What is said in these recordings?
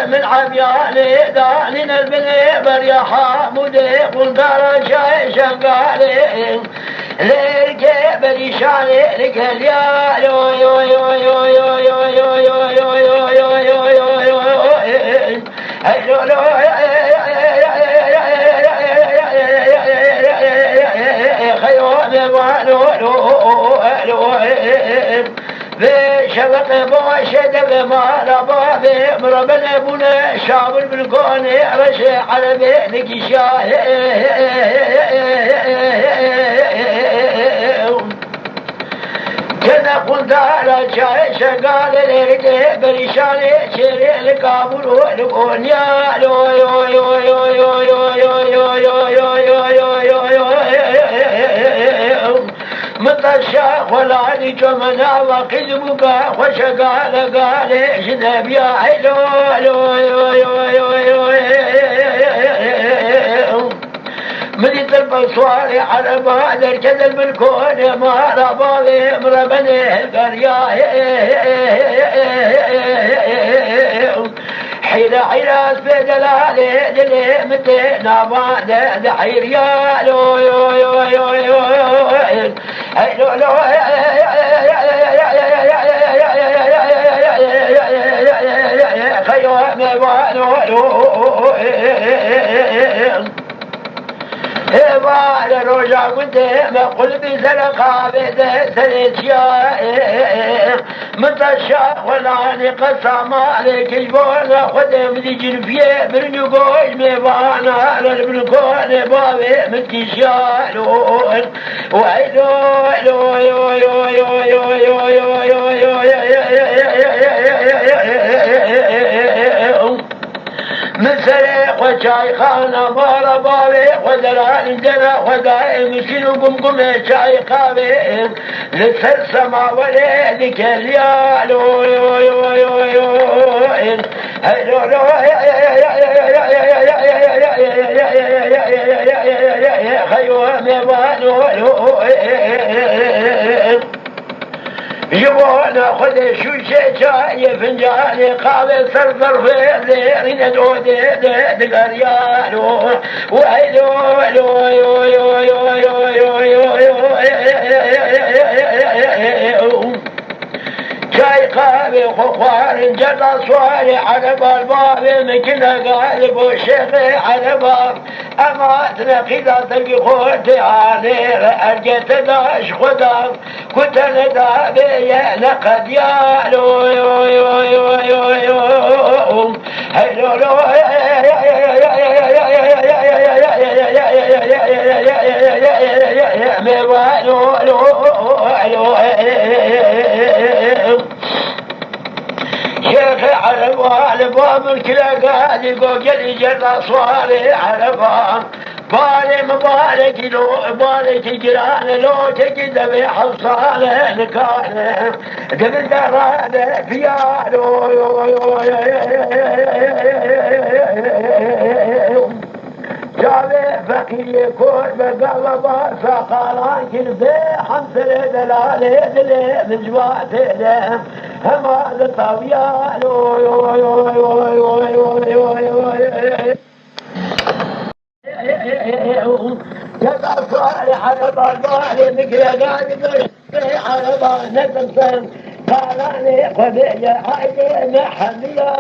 من عبياني داني البني بريا حامودي قلت رشاي شنقالي ليك بريشاني لك اليا يو يو يو يو يو يو يو يو يو يو يو يو يو يو في شبق بوشد بمال بابي مربن ابونا شابر بالكون رشي على بيتك شاه كذا قلت على شاي شقال ليك بريشاني شيري لكابور ولكون يا لو يو يو يو يو يو يو يو يو يو يو يو مطشا خلاني جمنا وقدمك وشقال قال شذب يا حلو لو يو يو يو يو مديت البصواري على بادر كذا بالكون ما رباضي مربني القرية حيل حيل بدلالي دلي متنا بعد دحير يا لو يو يو يو يو لو لو خيوم بعد رجع قدام قلبي سلقا بيده سليتيا متشا ولاني قسم عليك جبونا خدم دي جنفيه برنو قوش ميبانا على البلكون بابي متشا لون ويلو لو يو يو يو يو يو يو يو مثل وشاي خانة مارا بابي ودلال جنا ودائم شنو قمقم شاي قابي لسر سما وليدك اليالو يو يو يو يو هيلو لو خيوم يبانو يبغى خذ شو شيء فنجان قابل صرفر في ذي ندودي دقريان ويلو لو يو يو يو يو يو يو شاي قابل خوار جدا صواري على بالباب مكنا قالب والشيخ على باب أما تنقيدا تلقي خوتي عليه أرجت داش خدا كنت ندى بيا لقد يالو يو يو يو يو يو هيلو لو شيخ على باب الكلا قاعد يقول جرى صواري على باب بالي مبارك لو بارك جيران لو تجد بحصانه نكانه قبل درانه فيالو جابه فقير يكون بقلبه فقالان كل في حمسه دلاله دله من جواته هم هذا طبيعه جبع صالح على بالي مثل قاعد على بالي نفسا قالاني قبيل عيني محمية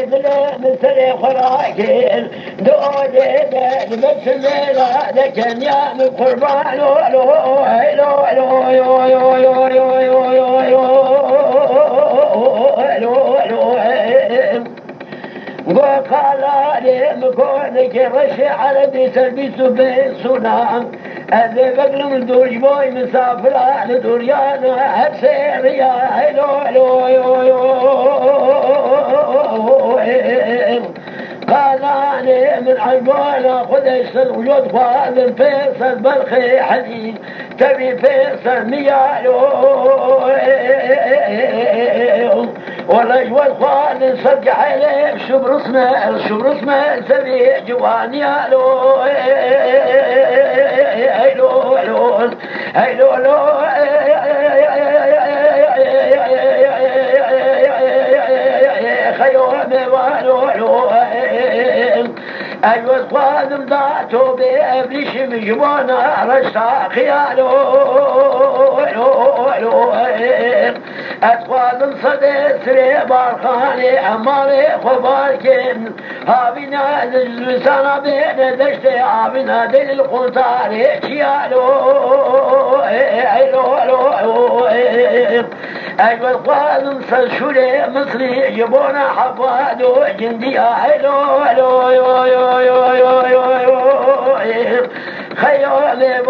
دلالي مثل خراكين دولي مثل ميلا لكن يا من قربان وقال لي مكونك رشي على دي تلبسه بالصنام أذي بقل من دور جبوي مسافرة لدوريانا هسير يا قالاني من عقوله خذ الوجود فاضل فيصل بالخي حزين تبي فيصل ميالو ولا جوال خالد صدق عليه شبر اسمه سبي جوان يالو هيلو هيلو خيوم والو أيوة خادم ذاته بأبليش مجمونا رشا خيالو أتخادم صدي سري بارخاني أمالي خباركين هابنا لسانا بين دشتي هابنا دل القنطاري شيالو أيوة الخادم سلشولي مصري جبونا حفادو جنديا خيالي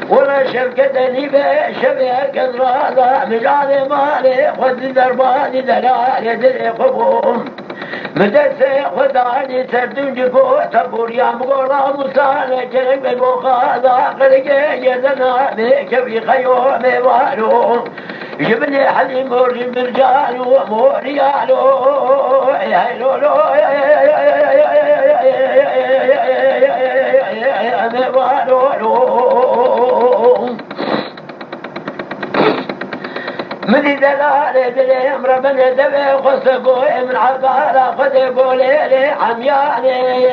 ولا شبكتني بشبك الراضة مجال مالي خذ درباني دلالي دلي قبوم مدرسة خداني سردون جفو تبور يا مقرى مصانة كلمة البخاذة قلقة يدنا بك في خيوم والو جبني حليم وري مرجان وموريالو هيلولو من دلالة دليم ربنا دبي خصقو من عقالة خذ قولي لي عمياني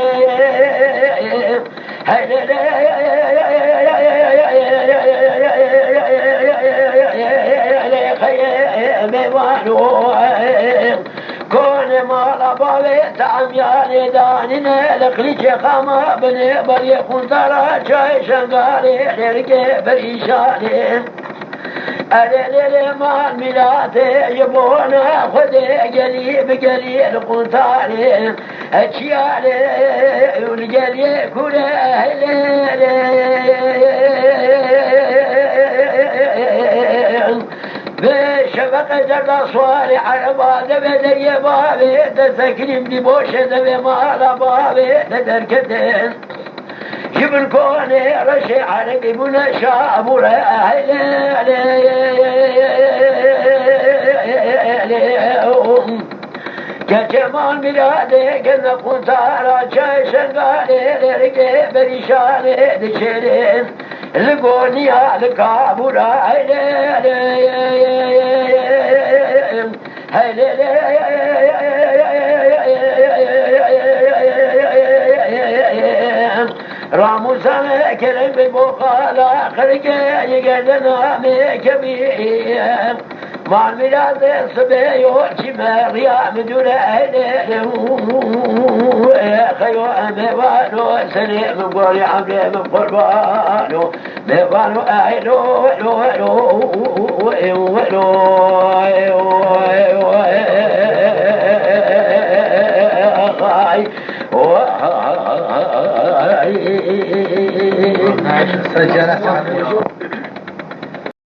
كون مالا بابيت عمياني دانينا لقليش خاما بني بري خنطرة شاي شنقالي لرقي بريشاني أليلي مال ميلاتي يبونا خذي قليب قليل قنطاري أشيالي والقليل كله أهلي بشبكة الأصوار عربا دبدي بابي تسكريم دي بوشة دبي مالا بابي تدركتين جبل كوني رشي عرقي بنا شابورة كجمال ميلادي كنا قنطارة شاي شنقالي لرقي بريشاني دشيرين لقونيا لكابورة راموسانا كلم ببوخالا خلقا يقدنا ميكبي مع الميلاد صبي يوشي مريا مدولة خيو ميوانو سليم قولي عملي من قربانو ميوانو اهلو سجلت